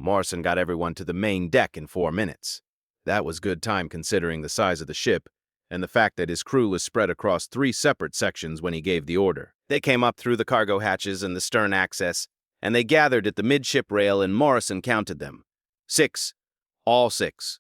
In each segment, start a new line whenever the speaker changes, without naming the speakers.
Morrison got everyone to the main deck in 4 minutes. That was good time considering the size of the ship and the fact that his crew was spread across 3 separate sections when he gave the order. They came up through the cargo hatches and the stern access, and they gathered at the midship rail, and Morrison counted them. 6. All 6.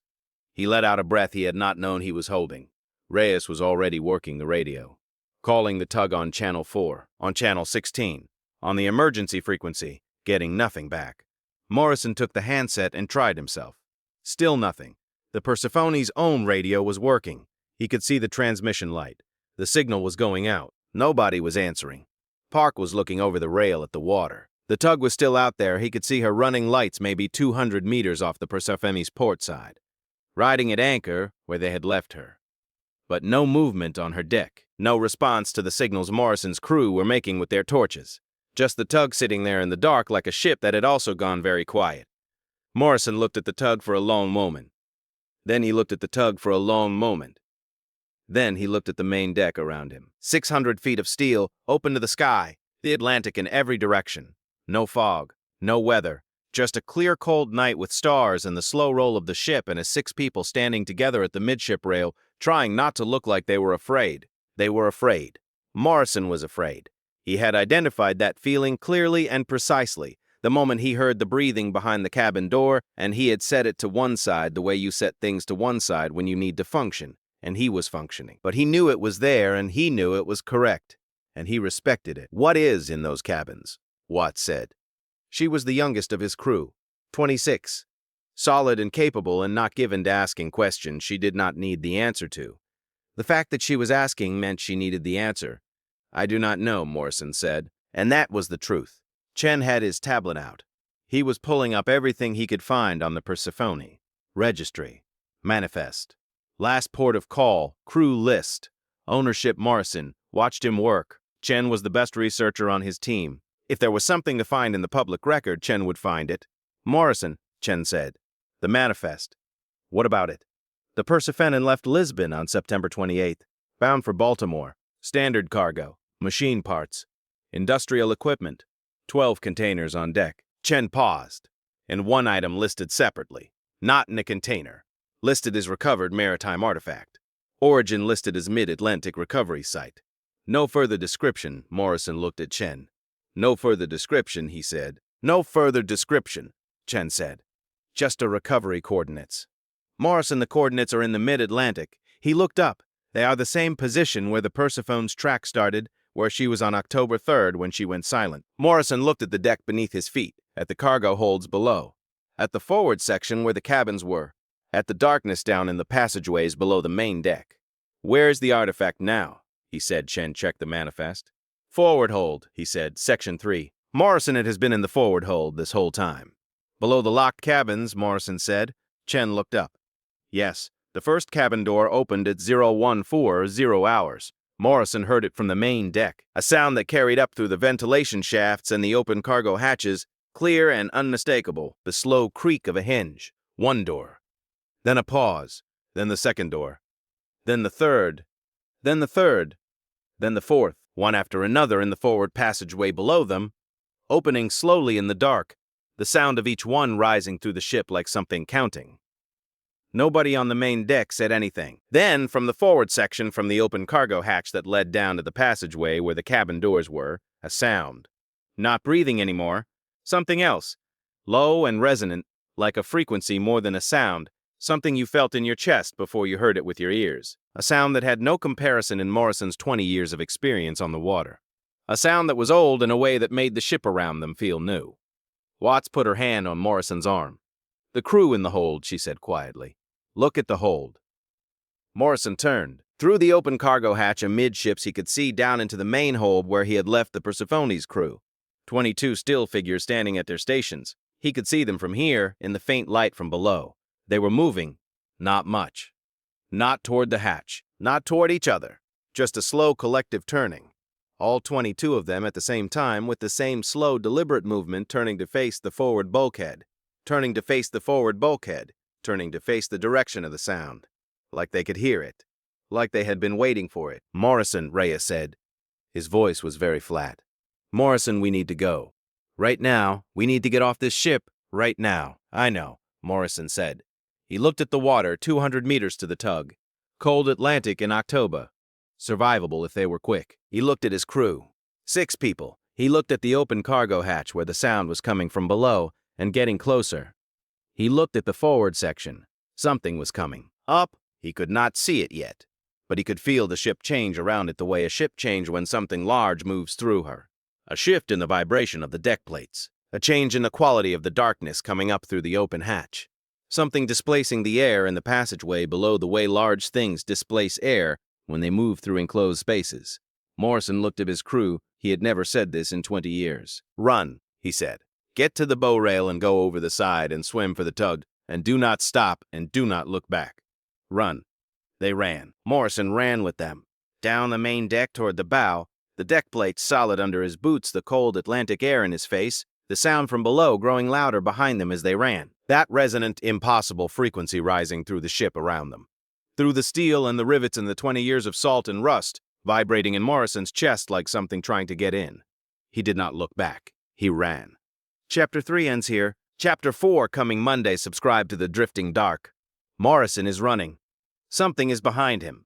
He let out a breath he had not known he was holding. Reyes was already working the radio, calling the tug on Channel 4, on Channel 16, on the emergency frequency, getting nothing back. Morrison took the handset and tried himself. Still nothing. The Persephone's own radio was working. He could see the transmission light. The signal was going out. Nobody was answering. Park was looking over the rail at the water. The tug was still out there. He could see her running lights maybe 200 meters off the Persephone's port side, riding at anchor where they had left her. But no movement on her deck. No response to the signals Morrison's crew were making with their torches. Just the tug sitting there in the dark like a ship that had also gone very quiet. Morrison looked at the tug for a long moment. Then he looked at the tug for a long moment. Then he looked at the main deck around him. 600 feet of steel, open to the sky, the Atlantic in every direction. No fog, no weather, just a clear cold night with stars and the slow roll of the ship and 6 people standing together at the midship rail, trying not to look like they were afraid. They were afraid. Morrison was afraid. He had identified that feeling clearly and precisely the moment he heard the breathing behind the cabin door, and he had set it to one side the way you set things to one side when you need to function, and he was functioning. But he knew it was there, and he knew it was correct, and he respected it. "What is in those cabins?" Watts said. She was the youngest of his crew, 26. Solid and capable and not given to asking questions she did not need the answer to. The fact that she was asking meant she needed the answer. "I do not know," Morrison said, and that was the truth. Chen had his tablet out. He was pulling up everything he could find on the Persephone. Registry. Manifest. Last port of call. Crew list. Ownership Morrison. Watched him work. Chen was the best researcher on his team. If there was something to find in the public record, Chen would find it. "Morrison," Chen said. "The manifest. What about it?" "The Persephone left Lisbon on September 28th, bound for Baltimore. Standard cargo. Machine parts. Industrial equipment. 12 containers on deck." Chen paused, and one item listed separately. Not in a container. Listed as recovered maritime artifact. Origin listed as Mid-Atlantic recovery site. No further description. Morrison looked at Chen. "No further description," he said. "No further description," Chen said. "Just a recovery coordinates." "Morrison, the coordinates are in the Mid-Atlantic." He looked up. "They are the same position where the Persephone's track started, where she was on October 3rd when she went silent." Morrison looked at the deck beneath his feet, at the cargo holds below, at the forward section where the cabins were, at the darkness down in the passageways below the main deck. "Where's the artifact now?" he said. Chen checked the manifest. "Forward hold," he said, Section 3. Morrison, it has been in the forward hold this whole time. "Below the locked cabins," Morrison said. Chen looked up. "Yes, the first cabin door opened at 0140 hours. Morrison heard it from the main deck, a sound that carried up through the ventilation shafts and the open cargo hatches, clear and unmistakable, the slow creak of a hinge. One door. Then a pause. Then the second door. Then the third. Then the third. Then the fourth, one after another in the forward passageway below them, opening slowly in the dark, the sound of each one rising through the ship like something counting. Nobody on the main deck said anything. Then, from the forward section from the open cargo hatch that led down to the passageway where the cabin doors were, a sound. Not breathing anymore. Something else. Low and resonant, like a frequency more than a sound, something you felt in your chest before you heard it with your ears. A sound that had no comparison in Morrison's 20 years of experience on the water. A sound that was old in a way that made the ship around them feel new. Watts put her hand on Morrison's arm. "The crew in the hold," she said quietly. "Look at the hold." Morrison turned. Through the open cargo hatch amidships he could see down into the main hold where he had left the Persephone's crew. 22 still figures standing at their stations. He could see them from here in the faint light from below. They were moving. Not much. Not toward the hatch. Not toward each other. Just a slow collective turning. All 22 of them at the same time with the same slow deliberate movement turning to face the forward bulkhead. Turning to face the forward bulkhead. Turning to face the direction of the sound, like they could hear it, like they had been waiting for it. "Morrison," Reyes said. His voice was very flat. "Morrison, we need to go. Right now, we need to get off this ship, Right now. I know, Morrison said. He looked at the water 200 meters to the tug. Cold Atlantic in October. Survivable if they were quick. He looked at his crew. 6 people. He looked at the open cargo hatch where the sound was coming from below and getting closer. He looked at the forward section. Something was coming. Up. He could not see it yet, but he could feel the ship change around it the way a ship changes when something large moves through her. A shift in the vibration of the deck plates. A change in the quality of the darkness coming up through the open hatch. Something displacing the air in the passageway below the way large things displace air when they move through enclosed spaces. Morrison looked at his crew. He had never said this in 20 years. Run, he said. Get to the bow rail and go over the side and swim for the tug, and do not stop and do not look back. Run. They ran. Morrison ran with them. Down the main deck toward the bow, the deck plates solid under his boots, the cold Atlantic air in his face, the sound from below growing louder behind them as they ran. That resonant, impossible frequency rising through the ship around them. Through the steel and the rivets and the 20 years of salt and rust, vibrating in Morrison's chest like something trying to get in. He did not look back. He ran. Chapter 3 ends here. Chapter 4 coming Monday. Subscribe to The Drifting Dark. Morrison is running. Something is behind him.